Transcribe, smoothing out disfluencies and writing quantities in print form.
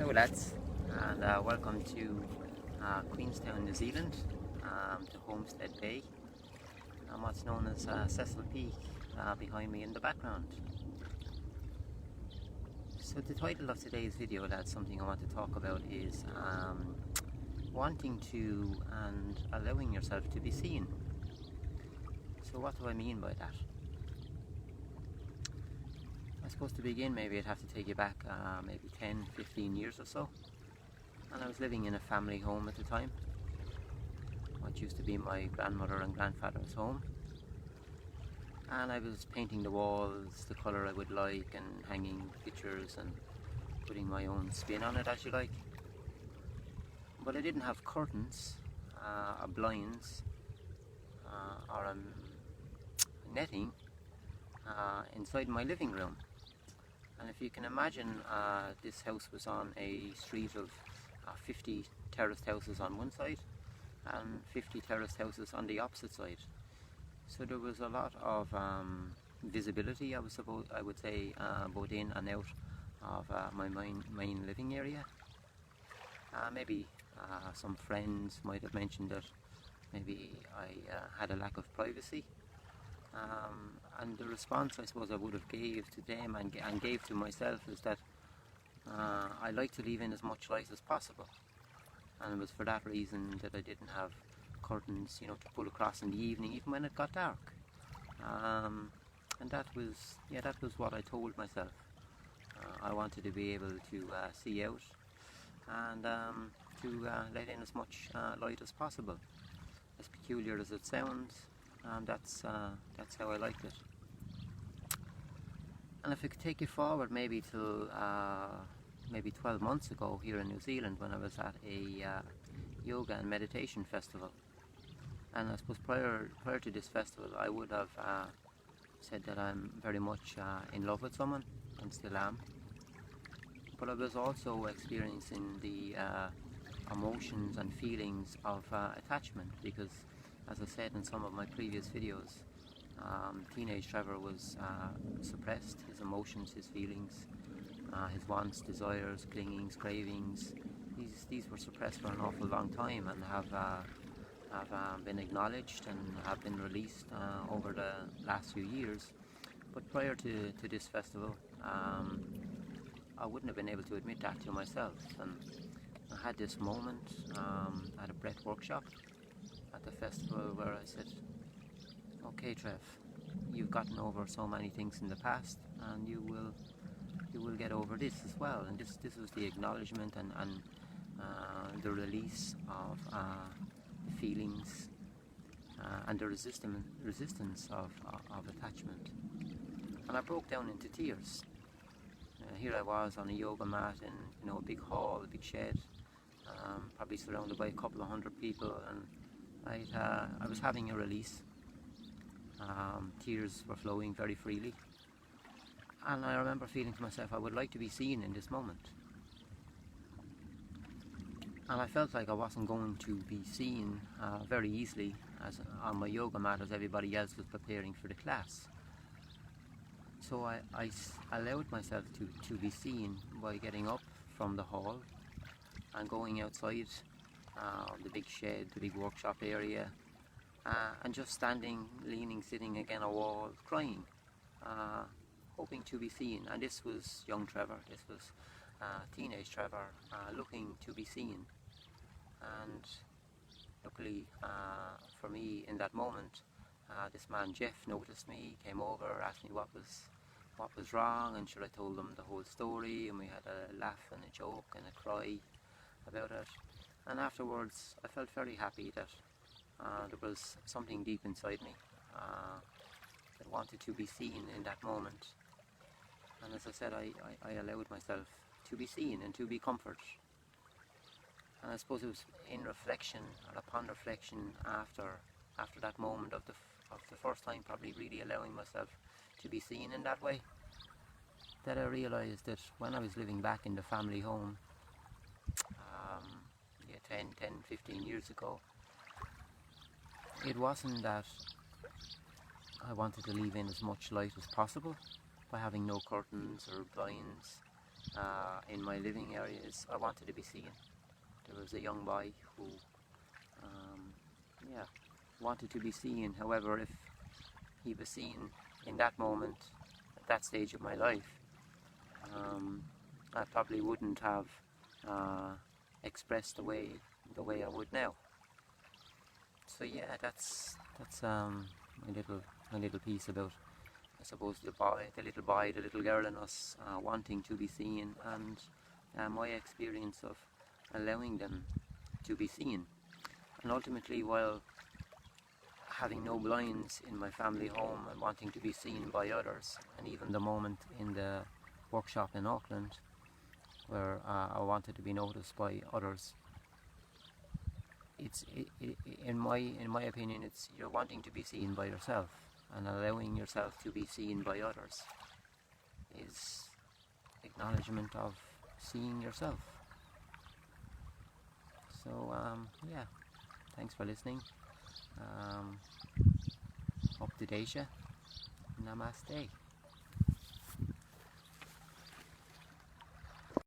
Hello lads, and welcome to Queenstown, New Zealand, to Homestead Bay, and what's known as Cecil Peak behind me in the background. So the title of today's video, lads, something I want to talk about is wanting to and allowing yourself to be seen. So what do I mean by that? I suppose to begin, maybe I'd have to take you back maybe 10, 15 years or so. And I was living in a family home at the time, what used to be my grandmother and grandfather's home. And I was painting the walls the colour I would like and hanging pictures and putting my own spin on it, as you like. But I didn't have curtains or blinds or netting inside my living room. And if you can imagine, this house was on a street of 50 terraced houses on one side and 50 terraced houses on the opposite side. So there was a lot of visibility, I would say, both in and out of my main living area. Maybe some friends might have mentioned that maybe I had a lack of privacy. And the response I suppose I would have gave to them and gave to myself is that I like to leave in as much light as possible, and it was for that reason that I didn't have curtains, to pull across in the evening, even when it got dark. And that was what I told myself. I wanted to be able to see out and to let in as much light as possible. As peculiar as it sounds, that's how I liked it. And if I could take you forward maybe till maybe 12 months ago here in New Zealand, when I was at a yoga and meditation festival. And I suppose prior to this festival I would have said that I'm very much in love with someone, and still am. But I was also experiencing the emotions and feelings of attachment, because as I said in some of my previous videos, teenage Trevor was suppressed. His emotions, his feelings, his wants, desires, clingings, cravings, these were suppressed for an awful long time, and have been acknowledged and have been released over the last few years. But prior to this festival, I wouldn't have been able to admit that to myself. And I had this moment at a breath workshop at the festival where I said, okay Trev, you've gotten over so many things in the past, and you will get over this as well. And this was the acknowledgement and the release of the feelings and the resistance of attachment. And I broke down into tears. Here I was on a yoga mat in a big hall, a big shed, probably surrounded by a couple of hundred people, and I was having a release. Tears were flowing very freely, and I remember feeling to myself, I would like to be seen in this moment. And I felt like I wasn't going to be seen very easily as on my yoga mat as everybody else was preparing for the class. So I allowed myself to be seen by getting up from the hall and going outside the big shed, the big workshop area, and just standing, leaning, sitting against a wall, crying, hoping to be seen. And this was young Trevor, this was teenage Trevor, looking to be seen. And luckily for me in that moment, this man Jeff noticed me, came over, asked me what was wrong, and I told him the whole story, and we had a laugh and a joke and a cry about it. And afterwards I felt very happy that there was something deep inside me that wanted to be seen in that moment. And as I said, I allowed myself to be seen and to be comforted. And I suppose it was in reflection, and upon reflection after that moment of the first time probably really allowing myself to be seen in that way, that I realised that when I was living back in the family home 10, 15 years ago, it wasn't that I wanted to leave in as much light as possible by having no curtains or blinds. in my living area is I wanted to be seen. There was a young boy who yeah, wanted to be seen. However, if he was seen in that moment, at that stage of my life, I probably wouldn't have expressed the way I would now. So yeah, that's my little piece about, I suppose, the little girl in us wanting to be seen, and my experience of allowing them to be seen. And ultimately, while having no blinds in my family home and wanting to be seen by others, and even the moment in the workshop in Auckland where I wanted to be noticed by others, in my opinion, it's you're wanting to be seen by yourself, and allowing yourself to be seen by others is acknowledgement of seeing yourself. So yeah, thanks for listening. Up to Daisha. Namaste.